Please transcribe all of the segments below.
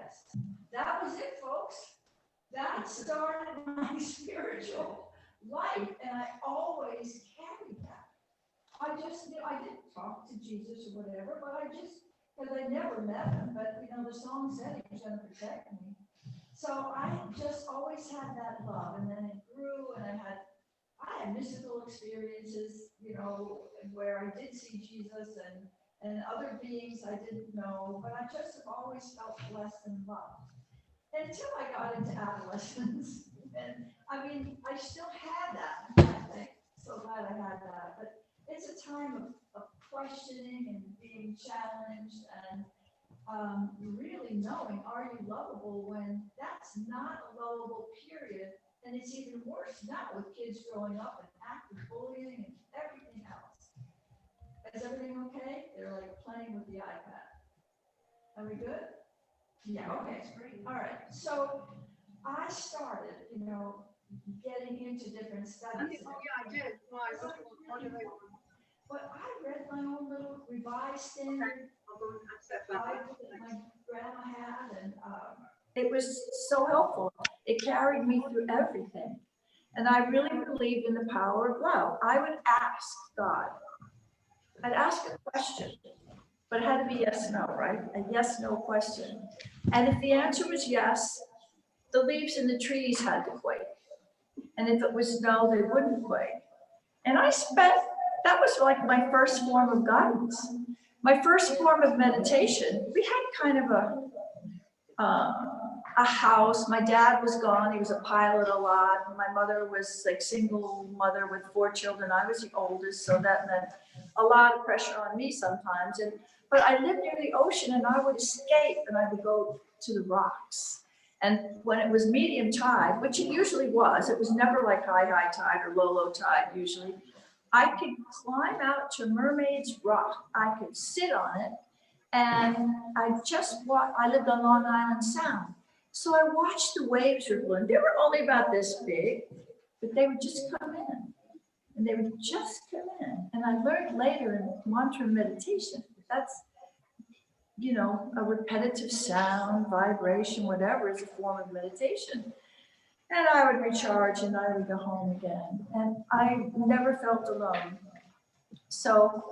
yes. That was it, folks. That started my spiritual life, and I always carried that. I just knew, I didn't talk to Jesus or whatever, but because I never met him, but the song said he was going to protect me. So I just always had that love, and then it grew, and I had mystical experiences, where I did see Jesus and other beings I didn't know, but I just have always felt blessed and loved. Until I got into adolescence, and I still had that. I'm so glad I had that, but it's a time of questioning and being challenged and really knowing, are you lovable when that's not a lovable period, and it's even worse now with kids growing up and active bullying and everything else. Is everything okay? They're like playing with the iPad. Are we good? Yeah, okay. All right. So I started, getting into different studies. Oh, yeah, I did. Why? What did I want? But I read my own little revised standard Bible that my grandma had, and it was so helpful. It carried me through everything. And I really believed in the power of love. I would ask God. I'd ask a question, but it had to be yes/no, right? A yes/no question. And if the answer was yes, the leaves in the trees had to quake. And if it was no, they wouldn't quake. And that was like my first form of guidance. My first form of meditation. We had kind of a house. My dad was gone. He was a pilot a lot. My mother was like single mother with 4 children. I was the oldest, so that meant a lot of pressure on me sometimes. But I lived near the ocean, and I would escape, and I would go to the rocks. And when it was medium tide, which it usually was, it was never like high tide or low tide usually, I could climb out to Mermaid's Rock. I could sit on it, and I lived on Long Island Sound. So I watched the waves rippling. They were only about this big, but they would just come in. And they would just come in. And I learned later in mantra meditation, that's, a repetitive sound, vibration, whatever is a form of meditation. And I would recharge and I would go home again. And I never felt alone. So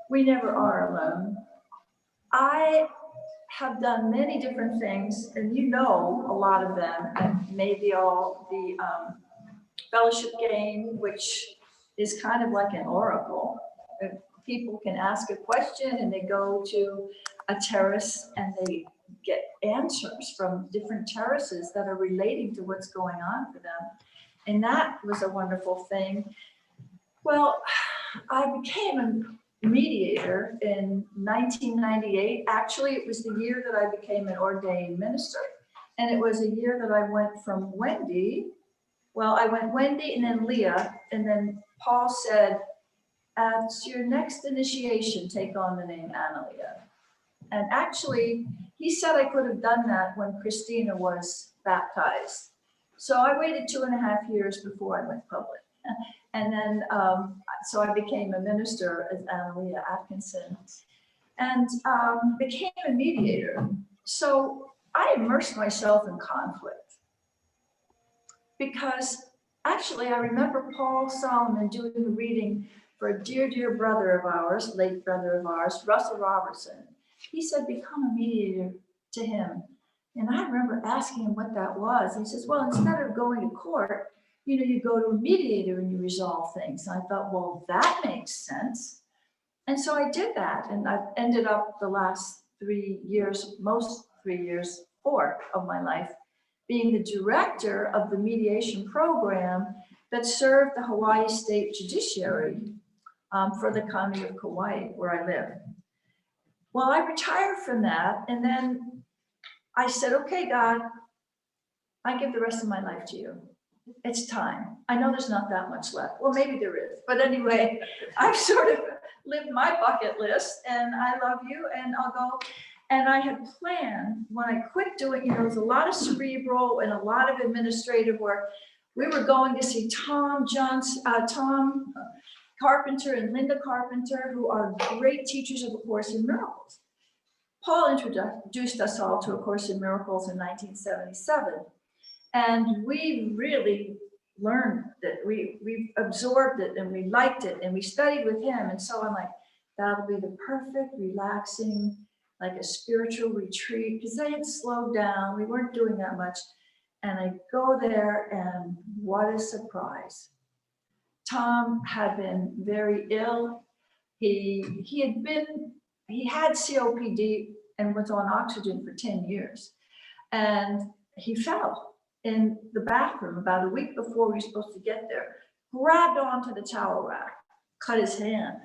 we never are alone. I have done many different things, and a lot of them, and maybe all the fellowship game, which is kind of like an oracle. People can ask a question and they go to a terrace and they get answers from different terraces that are relating to what's going on for them. And that was a wonderful thing. Well, I became a mediator in 1998. Actually, it was the year that I became an ordained minister. And it was a year that I went from Wendy. Well, I went Wendy and then Leah. And then Paul said, at your next initiation, take on the name Annaleah. And actually, he said I could have done that when Christina was baptized. So I waited 2.5 years before I went public. And then, so I became a minister as Annaleah Atkinson and became a mediator. So I immersed myself in conflict because actually I remember Paul Solomon doing the reading for a dear brother of ours, late brother of ours, Russell Robertson. He said, become a mediator to him. And I remember asking him what that was. He says, well, instead of going to court, you go to a mediator and you resolve things. And I thought, well, that makes sense. And so I did that. And I've ended up the last 3 years, most 3 years, 4 of my life, being the director of the mediation program that served the Hawaii State Judiciary for the county of Kauai, where I live. Well, I retired from that. And then I said, okay, God, I give the rest of my life to you. It's time. I know there's not that much left. Well, maybe there is. But anyway, I've sort of lived my bucket list and I love you and I'll go. And I had planned when I quit doing, there was a lot of cerebral and a lot of administrative work. We were going to see Tom Carpenter and Linda Carpenter, who are great teachers of A Course in Miracles. Paul introduced us all to A Course in Miracles in 1977. And we really learned that we absorbed it and we liked it and we studied with him. And so I'm like, that'll be the perfect, relaxing, like a spiritual retreat, because they had slowed down. We weren't doing that much. And I go there, and what a surprise. Tom had been very ill. He had COPD and was on oxygen for 10 years. And he fell in the bathroom about a week before we were supposed to get there, grabbed onto the towel rack, cut his hand.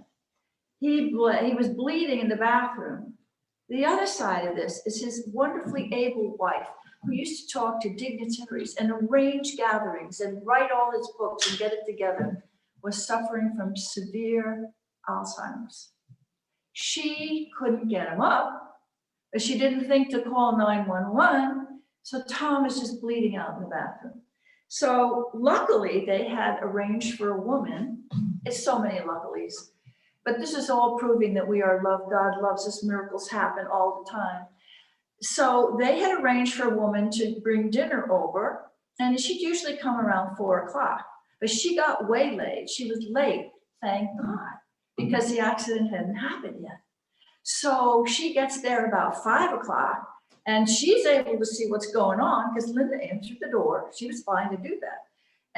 He was bleeding in the bathroom. The other side of this is his wonderfully able wife, who used to talk to dignitaries and arrange gatherings and write all his books and get it together, was suffering from severe Alzheimer's. She couldn't get him up, but she didn't think to call 911. So Tom is just bleeding out in the bathroom. So luckily they had arranged for a woman. It's so many luckilies. But this is all proving that we are loved. God loves us. Miracles happen all the time. So they had arranged for a woman to bring dinner over, and she'd usually come around 4 o'clock. But she got waylaid. She was late, thank God, because the accident hadn't happened yet. So she gets there about 5 o'clock, and she's able to see what's going on because Linda answered the door. She was fine to do that.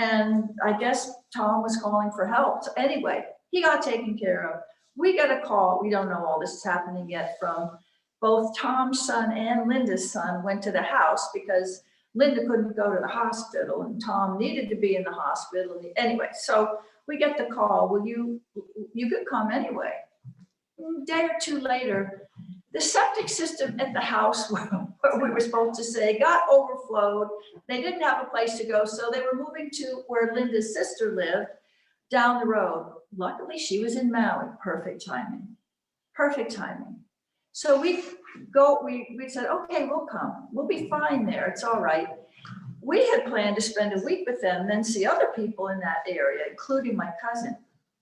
And I guess Tom was calling for help. So anyway, he got taken care of. We got a call. We don't know all this is happening yet, from both Tom's son and Linda's son went to the house because Linda couldn't go to the hospital and Tom needed to be in the hospital. Anyway, so we get the call. Will you could come anyway. A day or two later, the septic system at the house where we were supposed to say got overflowed. They didn't have a place to go, so they were moving to where Linda's sister lived down the road. Luckily, she was in Maui. Perfect timing. Perfect timing. So we said, okay, we'll come. We'll be fine there. It's all right. We had planned to spend a week with them, then see other people in that area, including my cousin.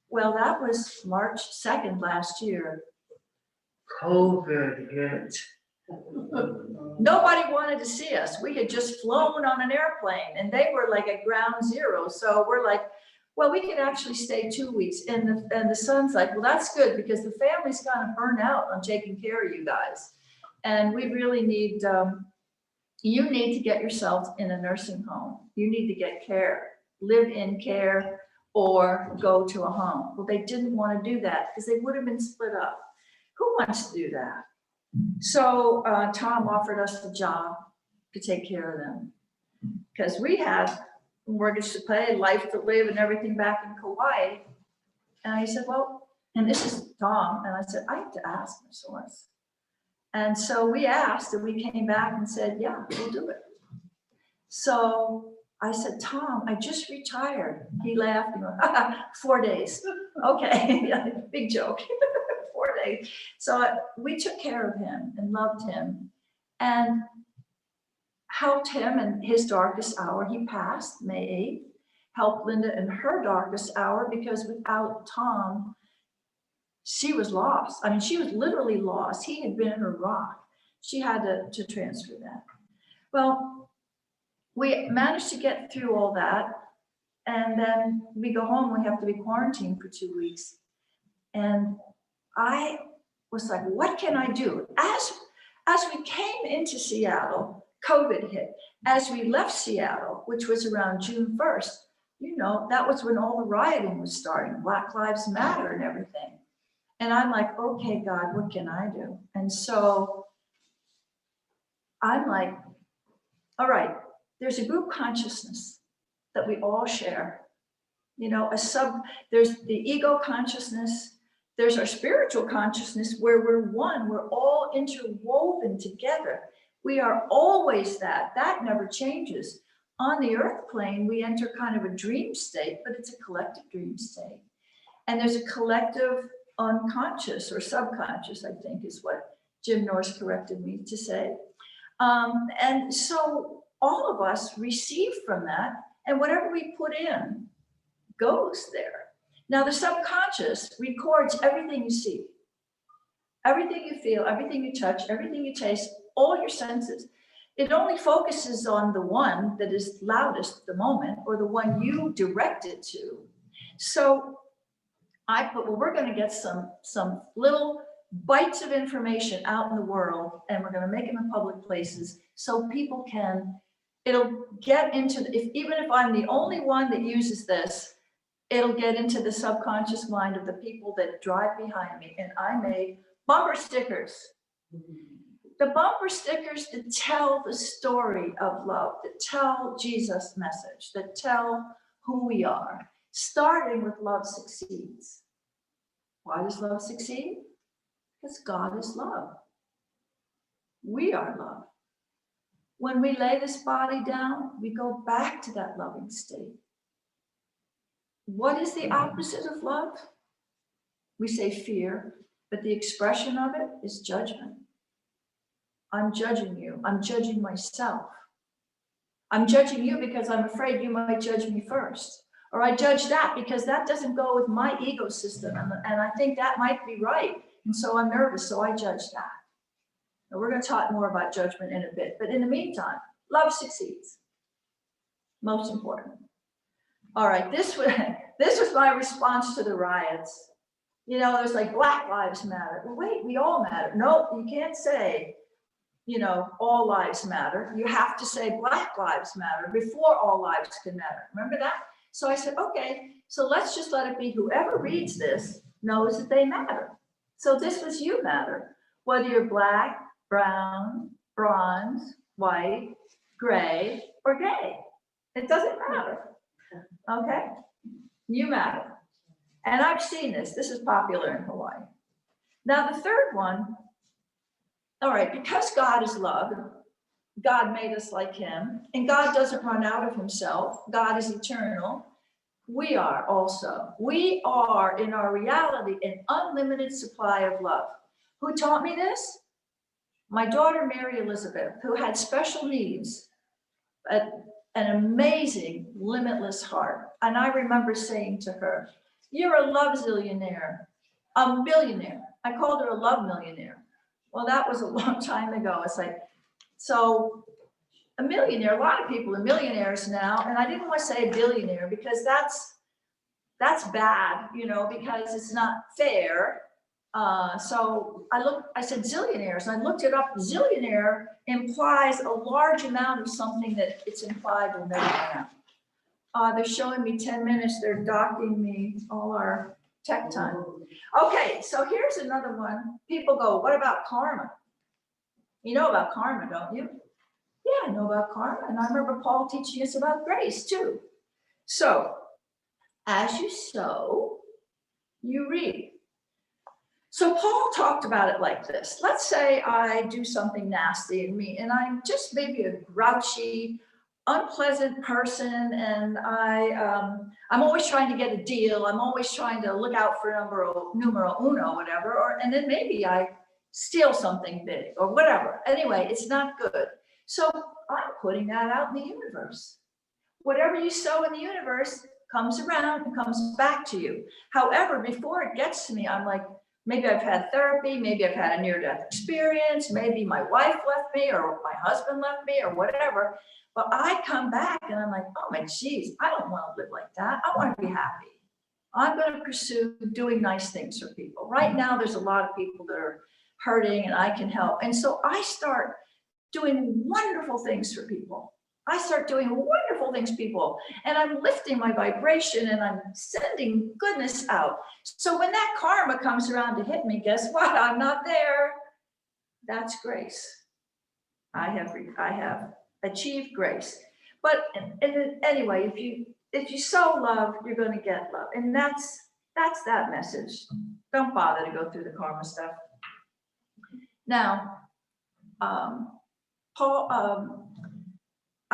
Well, that was March 2nd last year. COVID hit. Nobody wanted to see us. We had just flown on an airplane and they were like at ground zero. So we're like, well, we could actually stay 2 weeks. And the son's like, well, that's good because the family's kind of burnt out on taking care of you guys. And we really need, you need to get yourself in a nursing home. You need to get care, live in care, or go to a home. Well, they didn't want to do that because they would have been split up. Who wants to do that? So Tom offered us the job to take care of them because we had mortgage to pay, life to live, and everything back in Kauai. And I said, well, and this is Tom. And I said, I have to ask my source. And so we asked and we came back and said, yeah, we'll do it. So I said, Tom, I just retired. He laughed and went, 4 days. Okay, big joke. 4 days. So we took care of him and loved him and helped him in his darkest hour. He passed May 8th, helped Linda in her darkest hour because without Tom, she was lost. I mean, she was literally lost. He had been her rock. She had to transfer that. Well, we managed to get through all that. And then we go home, we have to be quarantined for 2 weeks. And I was like, what can I do? As we came into Seattle, COVID hit. As we left Seattle, which was around June 1st, you know, that was when all the rioting was starting, Black Lives Matter and everything. And I'm like, okay, God, what can I do? And so I'm like, all right, there's a group consciousness that we all share. You know, there's the ego consciousness, there's our spiritual consciousness where we're one, we're all interwoven together. We are always that never changes. On the earth plane, we enter kind of a dream state, but it's a collective dream state. And there's a collective unconscious or subconscious, I think is what Jim Norris corrected me to say. And so all of us receive from that, and whatever we put in goes there. Now the subconscious records everything you see. Everything you feel, everything you touch, everything you taste, all your senses, it only focuses on the one that is loudest at the moment or the one you direct it to. So I put, well, we're going to get some little bites of information out in the world, and we're going to make them in public places so people can, it'll get into, even if I'm the only one that uses this, it'll get into the subconscious mind of the people that drive behind me. And I made bumper stickers. The bumper stickers that tell the story of love, that tell Jesus' message, that tell who we are, starting with love succeeds. Why does love succeed? Because God is love. We are love. When we lay this body down, we go back to that loving state. What is the opposite of love? We say fear, but the expression of it is judgment. I'm judging you. I'm judging myself. I'm judging you because I'm afraid you might judge me first. Or I judge that because that doesn't go with my ego system. And I think that might be right. And so I'm nervous, so I judge that. And we're going to talk more about judgment in a bit. But in the meantime, love succeeds. Most important. All right, this was my response to the riots. You know, there's like Black Lives Matter. Well, wait, we all matter. No, you can't say, you know, all lives matter. You have to say Black Lives Matter before all lives can matter. Remember that? So I said, okay, so let's just let it be whoever reads this knows that they matter. So this was you matter. Whether you're black, brown, bronze, white, gray, or gay. It doesn't matter. Okay? You matter. And I've seen this. This is popular in Hawaii. Now, the third one, all right, because God is love, God made us like him, and God doesn't run out of himself. God is eternal. We are also. We are, in our reality, an unlimited supply of love. Who taught me this? My daughter, Mary Elizabeth, who had special needs, an amazing, limitless heart. And I remember saying to her, you're a love zillionaire, a millionaire. I called her a love millionaire. Well, that was a long time ago. It's like, so a millionaire, a lot of people are millionaires now. And I didn't want to say a billionaire because that's bad, you know, because it's not fair. So I said zillionaires, and I looked it up. Zillionaire implies a large amount of something that it's implied will never have. They're showing me 10 minutes. They're docking me all our tech time. Okay, so here's another one. People go, what about karma? You know about karma, don't you? Yeah, I know about karma. And I remember Paul teaching us about grace too. So, as you sow, you reap. So Paul talked about it like this. Let's say I do something nasty and mean, and I'm just maybe a grouchy, unpleasant person, and I'm always trying to get a deal. I'm always trying to look out for numero uno, whatever. And then maybe I steal something big or whatever. Anyway, it's not good. So I'm putting that out in the universe. Whatever you sow in the universe comes around and comes back to you. However, before it gets to me, I'm like, maybe I've had therapy, maybe I've had a near-death experience, maybe my wife left me or my husband left me or whatever. But I come back and I'm like, oh my geez, I don't want to live like that. I want to be happy. I'm going to pursue doing nice things for people. Right now, there's a lot of people that are hurting and I can help. And so I start doing wonderful things for people. I start doing wonderful things, people, and I'm lifting my vibration and I'm sending goodness out. So when that karma comes around to hit me, guess what? I'm not there. That's grace. I have achieved grace. But anyway, if you sow love, you're going to get love, and that's that message. Don't bother to go through the karma stuff. Now, Paul.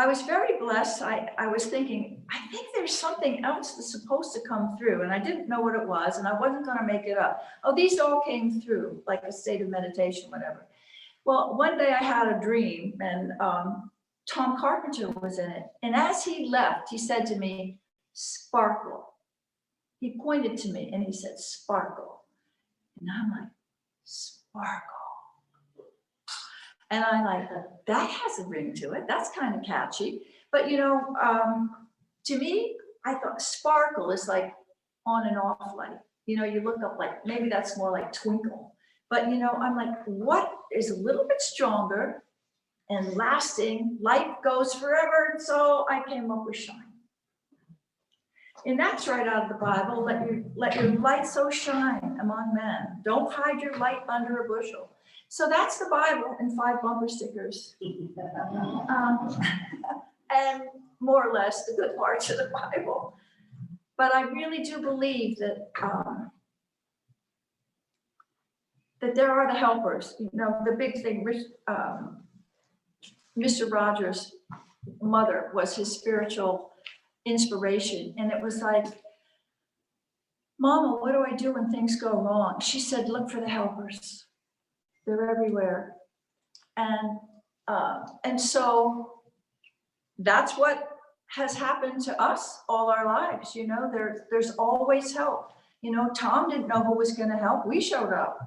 I was very blessed. I was thinking, I think there's something else that's supposed to come through. And I didn't know what it was, and I wasn't going to make it up. Oh, these all came through, like a state of meditation, whatever. Well, one day I had a dream, and Tom Carpenter was in it. And as he left, he said to me, sparkle. He pointed to me and he said, sparkle. And I'm like, sparkle. sparkle. And I like, that has a ring to it. That's kind of catchy. But you know, to me, I thought sparkle is like on and off light. You know, you look up like, maybe that's more like twinkle. But you know, I'm like, what is a little bit stronger and lasting? Light goes forever. And so I came up with shine. And that's right out of the Bible. Let your light so shine among men. Don't hide your light under a bushel. So that's the Bible in 5 bumper stickers. And more or less the good parts of the Bible. But I really do believe that that there are the helpers. You know, the big thing, Mr. Rogers' mother was his spiritual inspiration. And it was like, Mama, what do I do when things go wrong? She said, look for the helpers. They're everywhere. And so that's what has happened to us all our lives. You know, there's always help. You know, Tom didn't know who was going to help. We showed up,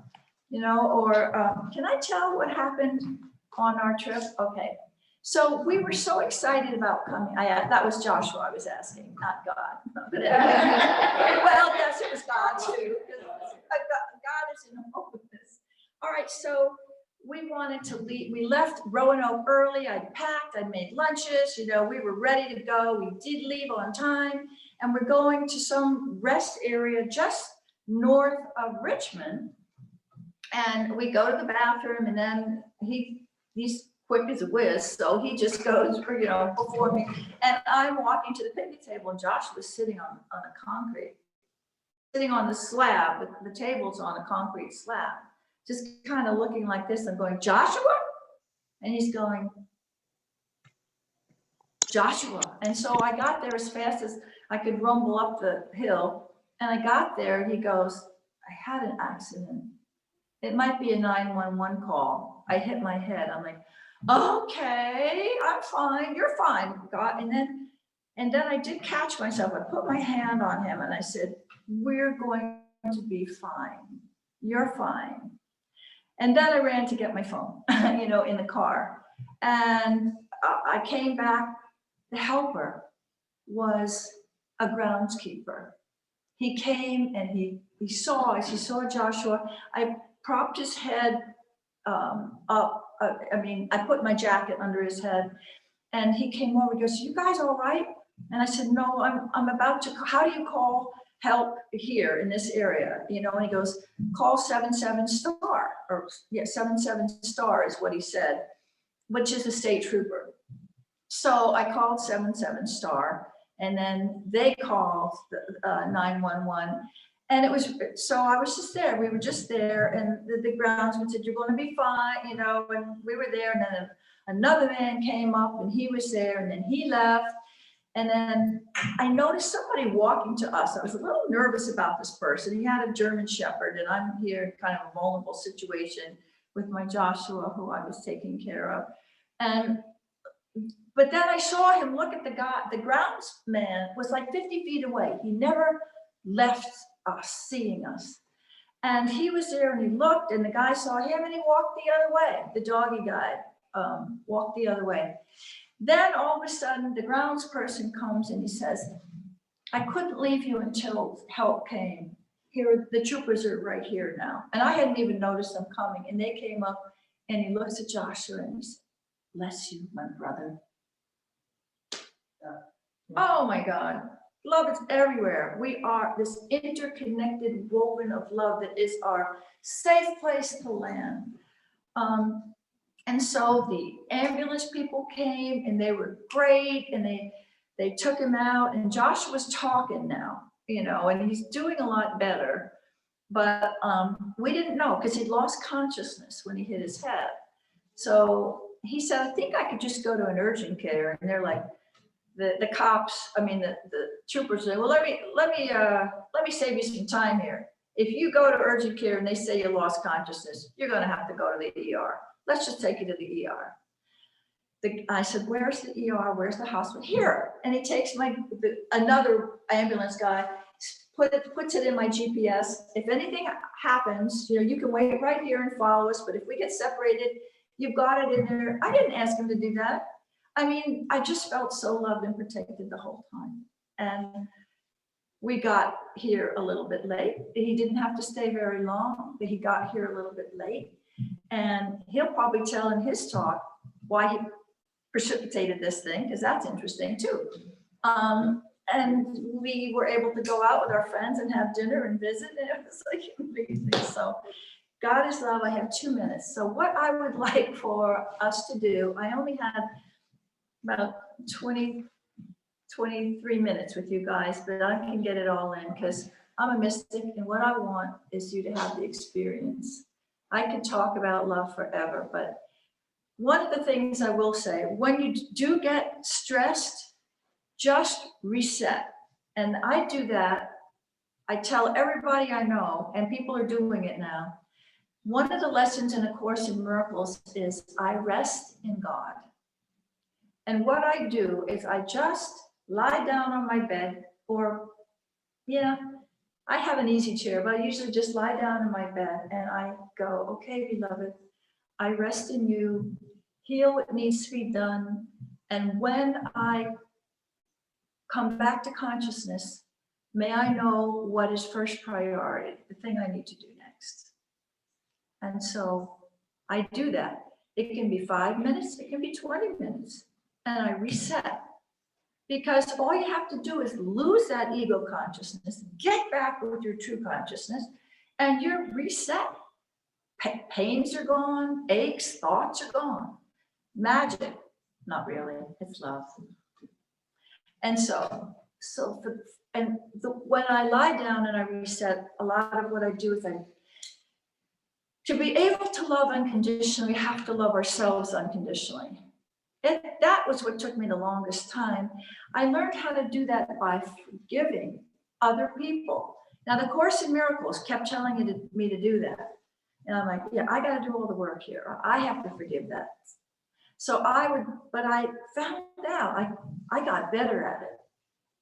you know, or can I tell what happened on our trip? Okay. So we were so excited about coming. That was Joshua I was asking, not God. But anyway, well, yes, it was God too. God is in all of this. All right, so we wanted to leave. We left Roanoke early. I'd packed, I'd made lunches, you know, we were ready to go. We did leave on time, and we're going to some rest area just north of Richmond. And we go to the bathroom, and then he's quick as a whiz, so he just goes, you know, before me. And I'm walking to the picnic table, and Josh was sitting on a concrete, sitting on the slab. The table's on a concrete slab, just kind of looking like this. I'm going, Joshua? And he's going, Joshua. And so I got there as fast as I could rumble up the hill. And I got there, he goes, I had an accident. It might be a 911 call. I hit my head. I'm like, okay, I'm fine. You're fine, God. And then I did catch myself. I put my hand on him and I said, we're going to be fine. You're fine. And then I ran to get my phone, you know, in the car. And I came back. The helper was a groundskeeper. He came and he saw Joshua. I propped his head up. I put my jacket under his head, and he came over. He goes, "You guys all right?" And I said, "No, I'm about to. How do you call help here in this area?" You know, and he goes, "Call 77 star, or yeah, 77 star is what he said, which is a state trooper." So I called 77 star, and then they called 911. And it was, so I was just there. We were just there, and the groundsman said, "You're going to be fine," you know, and we were there. And then another man came up, and he was there, and then he left. And then I noticed somebody walking to us. I was a little nervous about this person. He had a German Shepherd, and I'm here in kind of a vulnerable situation with my Joshua, who I was taking care of. But then I saw him look at the guy. The groundsman was like 50 feet away. He never left us, seeing us. And he was there, and he looked, and the guy saw him, and he walked the other way. The doggy guy walked the other way. Then all of a sudden, the grounds person comes and he says, "I couldn't leave you until help came. Here, the troopers are right here now." And I hadn't even noticed them coming. And they came up, and he looks at Joshua and he said, "Bless you, my brother." Oh my God. Love is everywhere. We are this interconnected woven of love that is our safe place to land. And so the ambulance people came, and they were great, and they took him out, and Josh was talking now, you know, and he's doing a lot better. But we didn't know, because he'd lost consciousness when he hit his head. So he said, "I think I could just go to an urgent care." And they're like, the cops, the troopers say, "Well, let me save you some time here. If you go to urgent care and they say you lost consciousness, you're going to have to go to the ER. Let's just take you to the ER." I said, "Where's the ER? Where's the hospital?" "Here." And he takes another ambulance guy, puts it in my GPS. If anything happens, you can wait right here and follow us, but if we get separated, you've got it in there. I didn't ask him to do that. I mean, I just felt so loved and protected the whole time. And we got here a little bit late. He didn't have to stay very long, but he got here a little bit late. And he'll probably tell in his talk why he precipitated this thing, because that's interesting too. And we were able to go out with our friends and have dinner and visit, and it was like amazing. So God is love. I have 2 minutes. So what I would like for us to do, I only had about 23 minutes with you guys, but I can get it all in because I'm a mystic, and what I want is you to have the experience. I could talk about love forever, but one of the things I will say, when you do get stressed, just reset. And I do that. I tell everybody I know, and people are doing it now. One of the lessons in A Course in Miracles is I rest in God. And what I do is I just lie down on my bed, or, I have an easy chair, but I usually just lie down in my bed and I go, okay, beloved, I rest in you, heal what needs to be done. And when I come back to consciousness, may I know what is first priority, the thing I need to do next. And so I do that. It can be 5 minutes, it can be 20 minutes, and I reset. Because all you have to do is lose that ego consciousness, get back with your true consciousness, and you're reset. Pains are gone, aches, thoughts are gone. Magic, not really, it's love. And when I lie down and I reset, a lot of what I do is to be able to love unconditionally, we have to love ourselves unconditionally. That was what took me the longest time. I learned how to do that by forgiving other people. Now, the Course in Miracles kept telling me to do that. And I'm like, yeah, I got to do all the work here. I have to forgive that. So but I found out I got better at it.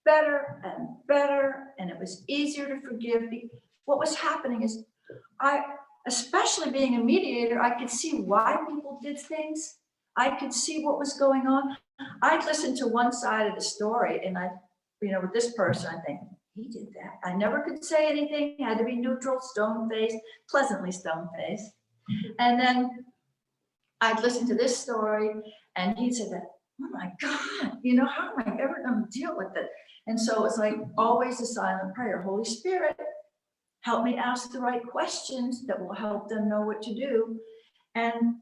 Better and better, and it was easier to forgive. What was happening is especially being a mediator, I could see why people did things. I could see what was going on. I'd listen to one side of the story, and with this person, I think, he did that. I never could say anything, had to be neutral, stone-faced, pleasantly stone-faced. And then I'd listen to this story, and he'd say that, oh my God, how am I ever going to deal with it? And so it's like always a silent prayer. Holy Spirit, help me ask the right questions that will help them know what to do. And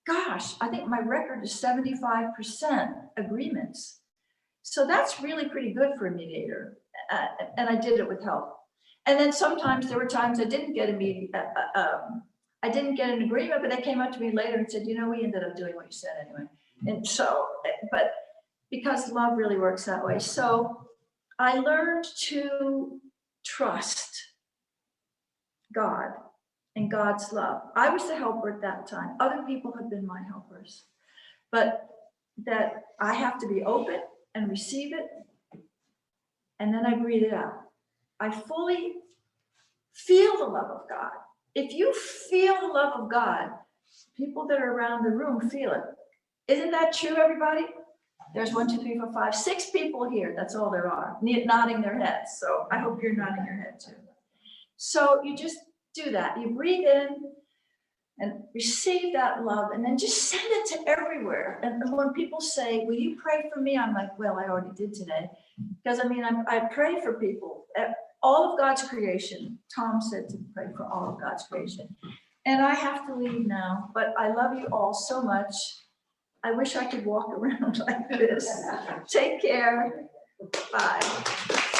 gosh, I think my record is 75% agreements. So that's really pretty good for a mediator. And I did it with help. And then sometimes there were times I didn't get I didn't get an agreement, but they came up to me later and said, we ended up doing what you said anyway. And so, but because love really works that way. So I learned to trust God and God's love. I was the helper at that time. Other people have been my helpers. But that I have to be open and receive it, and then I breathe it out. I fully feel the love of God. If you feel the love of God, people that are around the room feel it. Isn't that true, everybody? There's 1, 2, 3, 4, 5, 6 people here. That's all there are, nodding their heads. So I hope you're nodding your head too. So you just do that. You breathe in and receive that love, and then just send it to everywhere. And when people say, will you pray for me? I'm like, well, I already did today. Because I pray for people. All of God's creation. Tom said to pray for all of God's creation. And I have to leave now, but I love you all so much. I wish I could walk around like this. Take care. Bye.